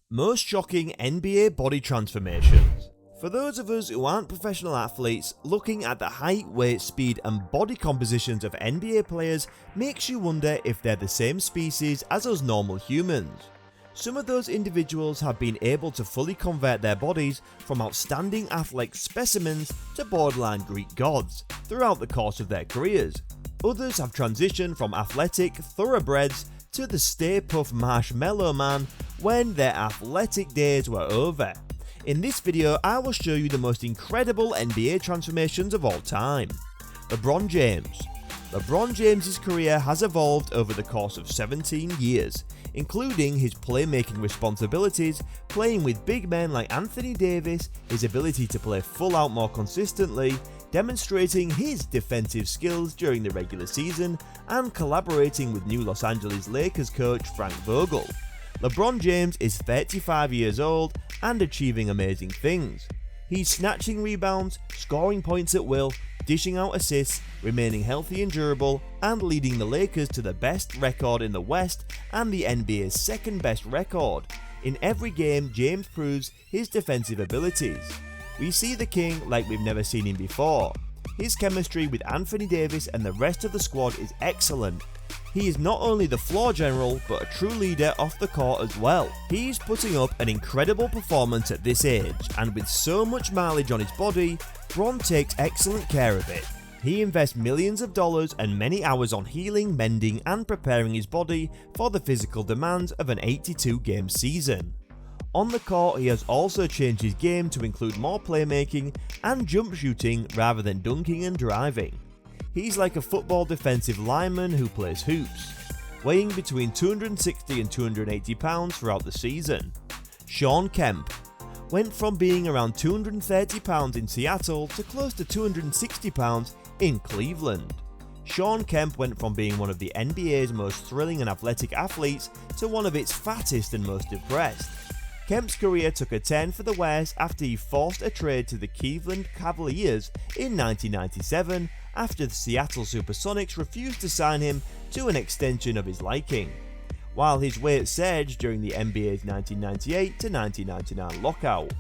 Most shocking NBA body transformations. For those of us who aren't professional athletes, looking at the height, weight, speed and body compositions of NBA players makes you wonder if they're the same species as us normal humans. Some of those individuals have been able to fully convert their bodies from outstanding athletic specimens to borderline Greek gods throughout the course of their careers. Others have transitioned from athletic thoroughbreds to the Stay Puft Marshmallow Man when their athletic days were over. In this video, I will show you the most incredible NBA transformations of all time. LeBron James. LeBron James' career has evolved over the course of 17 years, including his playmaking responsibilities, playing with big men like Anthony Davis, his ability to play full out more consistently, demonstrating his defensive skills during the regular season, and collaborating with new Los Angeles Lakers coach Frank Vogel. LeBron James is 35 years old and achieving amazing things. He's snatching rebounds, scoring points at will, dishing out assists, remaining healthy and durable, and leading the Lakers to the best record in the West and the NBA's second best record. In every game, James proves his defensive abilities. We see the King like we've never seen him before. His chemistry with Anthony Davis and the rest of the squad is excellent. He is not only the floor general, but a true leader off the court as well. He's putting up an incredible performance at this age, and with so much mileage on his body, Bron takes excellent care of it. He invests millions of dollars and many hours on healing, mending and preparing his body for the physical demands of an 82-game season. On the court, he has also changed his game to include more playmaking and jump shooting rather than dunking and driving. He's like a football defensive lineman who plays hoops, weighing between 260 and 280 pounds throughout the season. Shawn Kemp went from being around 230 pounds in Seattle to close to 260 pounds in Cleveland. Shawn Kemp went from being one of the NBA's most thrilling and athletic athletes to one of its fattest and most depressed. Kemp's career took a turn for the worse after he forced a trade to the Cleveland Cavaliers in 1997 after the Seattle Supersonics refused to sign him to an extension of his liking, while his weight surged during the NBA's 1998 to 1999 lockout.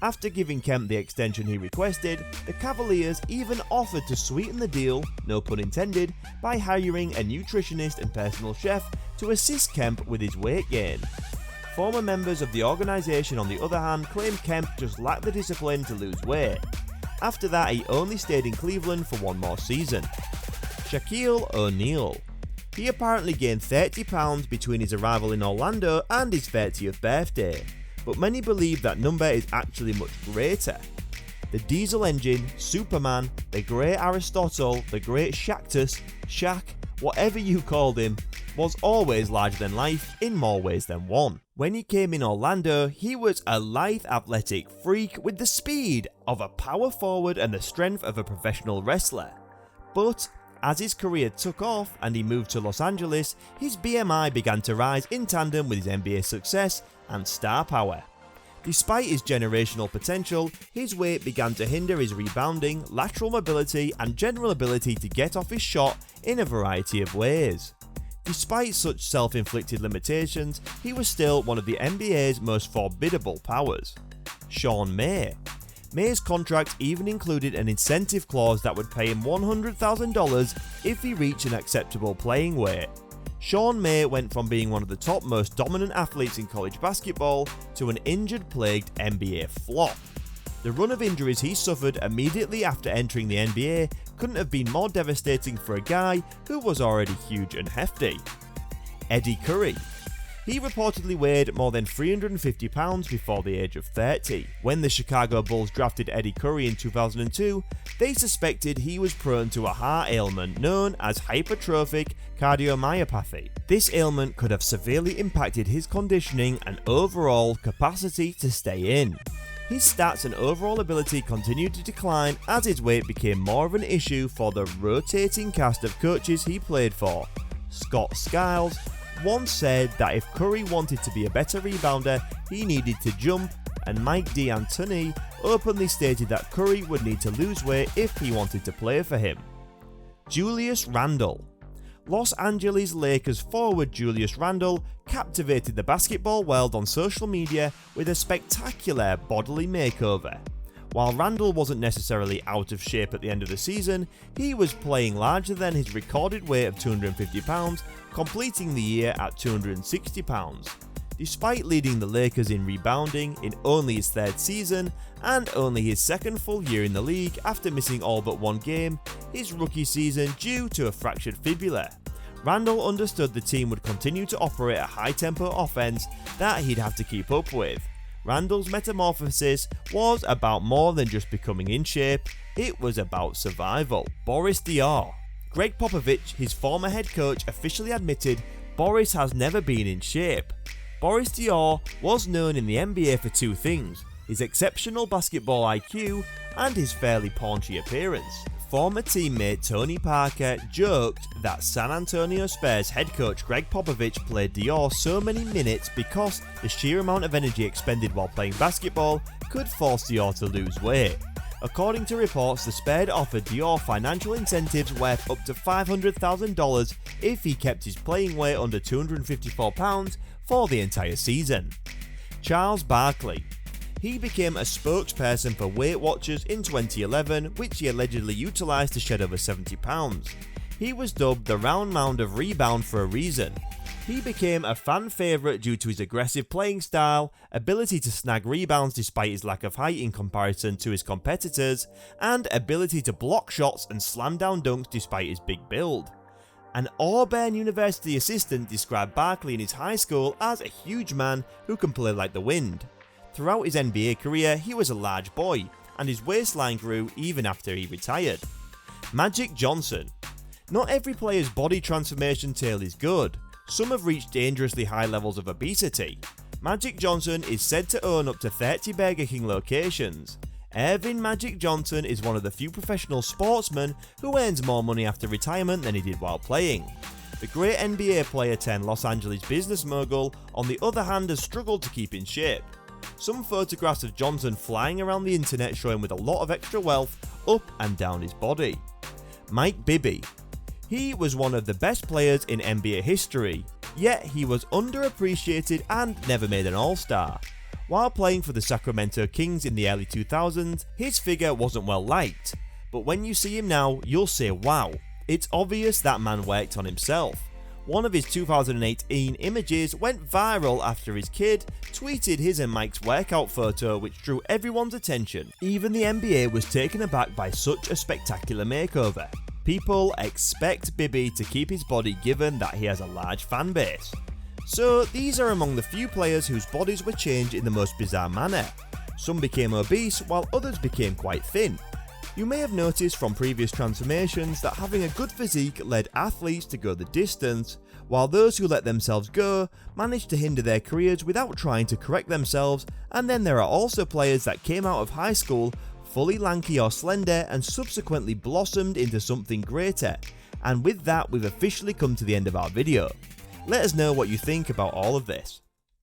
After giving Kemp the extension he requested, the Cavaliers even offered to sweeten the deal, no pun intended, by hiring a nutritionist and personal chef to assist Kemp with his weight gain. Former members of the organisation, on the other hand, claimed Kemp just lacked the discipline to lose weight. After that, he only stayed in Cleveland for one more season. Shaquille O'Neal. He apparently gained 30 pounds between his arrival in Orlando and his 30th birthday, but many believe that number is actually much greater. The diesel engine, Superman, the great Aristotle, the great Shactus, Shaq, whatever you called him, was always larger than life in more ways than one. When he came in Orlando, he was a lithe athletic freak with the speed of a power forward and the strength of a professional wrestler. But as his career took off and he moved to Los Angeles, his BMI began to rise in tandem with his NBA success and star power. Despite his generational potential, his weight began to hinder his rebounding, lateral mobility and general ability to get off his shot in a variety of ways. Despite such self-inflicted limitations, he was still one of the NBA's most formidable powers. Sean May. May's contract even included an incentive clause that would pay him $100,000 if he reached an acceptable playing weight. Sean May went from being one of the top most dominant athletes in college basketball to an injured-plagued NBA flop. The run of injuries he suffered immediately after entering the NBA couldn't have been more devastating for a guy who was already huge and hefty. Eddie Curry. He reportedly weighed more than 350 pounds before the age of 30. When the Chicago Bulls drafted Eddie Curry in 2002, they suspected he was prone to a heart ailment known as hypertrophic cardiomyopathy. This ailment could have severely impacted his conditioning and overall capacity to stay in. His stats and overall ability continued to decline as his weight became more of an issue for the rotating cast of coaches he played for. Scott Skiles once said that if Curry wanted to be a better rebounder, he needed to jump, and Mike D'Antoni openly stated that Curry would need to lose weight if he wanted to play for him. Julius Randle. Los Angeles Lakers forward Julius Randle captivated the basketball world on social media with a spectacular bodily makeover. While Randle wasn't necessarily out of shape at the end of the season, he was playing larger than his recorded weight of 250 pounds, completing the year at 260 pounds. Despite leading the Lakers in rebounding in only his third season and only his second full year in the league after missing all but one game, his rookie season due to a fractured fibula, Randle understood the team would continue to operate a high-tempo offense that he'd have to keep up with. Randle's metamorphosis was about more than just becoming in shape, it was about survival. Boris Diaw. Greg Popovich, his former head coach, officially admitted Boris has never been in shape. Boris Diaw was known in the NBA for two things: his exceptional basketball IQ and his fairly paunchy appearance. Former teammate Tony Parker joked that San Antonio Spurs head coach Greg Popovich played Diaw so many minutes because the sheer amount of energy expended while playing basketball could force Diaw to lose weight. According to reports, the Spurs offered Diaw financial incentives worth up to $500,000 if he kept his playing weight under 254 pounds for the entire season. Charles Barkley. He became a spokesperson for Weight Watchers in 2011, which he allegedly utilised to shed over 70 pounds. He was dubbed the round mound of rebound for a reason. He became a fan favourite due to his aggressive playing style, ability to snag rebounds despite his lack of height in comparison to his competitors, and ability to block shots and slam down dunks despite his big build. An Auburn University assistant described Barkley in his high school as a huge man who can play like the wind. Throughout his NBA career, he was a large boy, and his waistline grew even after he retired. Magic Johnson. Not every player's body transformation tale is good. Some have reached dangerously high levels of obesity. Magic Johnson is said to own up to 30 Burger King locations. Earvin Magic Johnson is one of the few professional sportsmen who earns more money after retirement than he did while playing. The great NBA player turned Los Angeles business mogul, on the other hand, has struggled to keep in shape. Some photographs of Johnson flying around the internet show him with a lot of extra wealth up and down his body. Mike Bibby. He was one of the best players in NBA history, yet he was underappreciated and never made an All-Star. While playing for the Sacramento Kings in the early 2000s, his figure wasn't well liked, but when you see him now, you'll say wow, it's obvious that man worked on himself. One of his 2018 images went viral after his kid tweeted his and Mike's workout photo, which drew everyone's attention. Even the NBA was taken aback by such a spectacular makeover. People expect Bibby to keep his body given that he has a large fan base. So these are among the few players whose bodies were changed in the most bizarre manner. Some became obese while others became quite thin. You may have noticed from previous transformations that having a good physique led athletes to go the distance, while those who let themselves go managed to hinder their careers without trying to correct themselves, and then there are also players that came out of high school fully lanky or slender and subsequently blossomed into something greater. And with that, we've officially come to the end of our video. Let us know what you think about all of this.